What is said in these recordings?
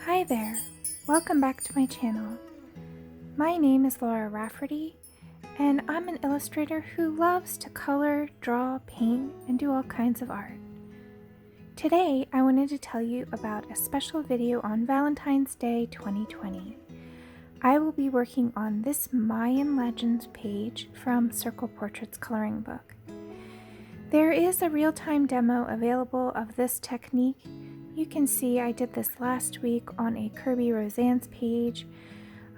Hi there, welcome back to my channel. My name is Laura Rafferty, and I'm an illustrator who loves to color, draw, paint, and do all kinds of art. Today, I wanted to tell you about a special video on Valentine's Day 2020. I will be working on this Mayan Legend page from Circle Portraits coloring book. There is a real-time demo available of this technique. You can see I did this last week on a Kerby Rosanes page,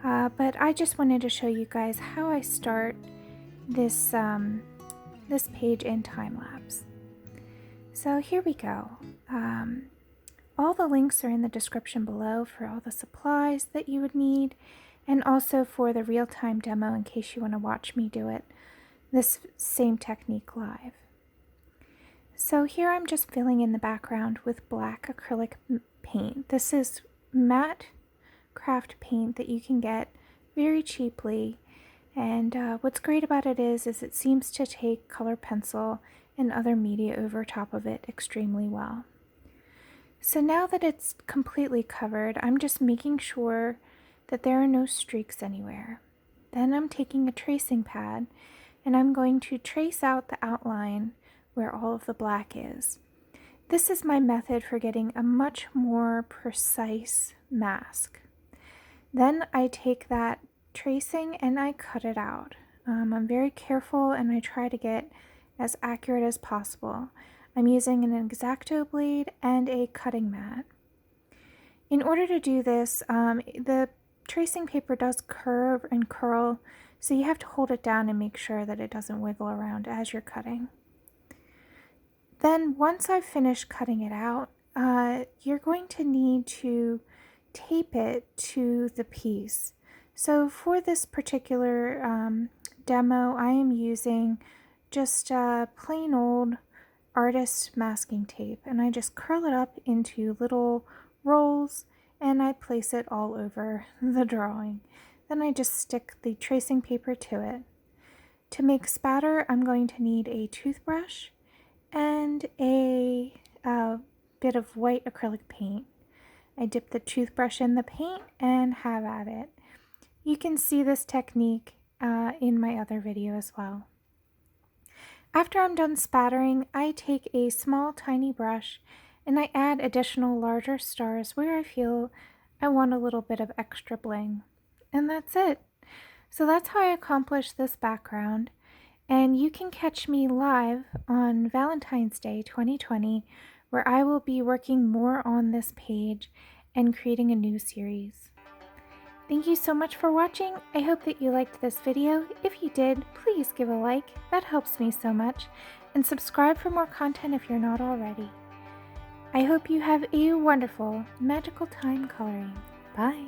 but I just wanted to show you guys how I start this, this page in Timelapse. So here we go. All the links are in the description below for all the supplies that you would need, and also for the real-time demo in case you want to watch me do it, this same technique live. So here I'm just filling in the background with black acrylic paint. This is matte craft paint that you can get very cheaply, and what's great about it is it seems to take color pencil and other media over top of it extremely well. So now that it's completely covered, I'm just making sure that there are no streaks anywhere. Then I'm taking a tracing pad and I'm going to trace out the outline where all of the black is. This is my method for getting a much more precise mask. Then I take that tracing and I cut it out. I'm very careful and I try to get as accurate as possible. I'm using an X-Acto blade and a cutting mat. In order to do this, the tracing paper does curve and curl, so you have to hold it down and make sure that it doesn't wiggle around as you're cutting. Then once I've finished cutting it out, you're going to need to tape it to the piece. So for this particular demo, I am using just plain old artist masking tape, and I just curl it up into little rolls and I place it all over the drawing. Then I just stick the tracing paper to it. To make spatter, I'm going to need a toothbrush and a bit of white acrylic paint. I dip the toothbrush in the paint and have at it. You can see this technique in my other video as well. After I'm done spattering, I take a small tiny brush and I add additional larger stars where I feel I want a little bit of extra bling. And that's it. So that's how I accomplish this background. And you can catch me live on Valentine's Day 2020, where I will be working more on this page and creating a new series. Thank you so much for watching. I hope that you liked this video. If you did, please give a like. That helps me so much. And subscribe for more content if you're not already. I hope you have a wonderful, magical time coloring. Bye.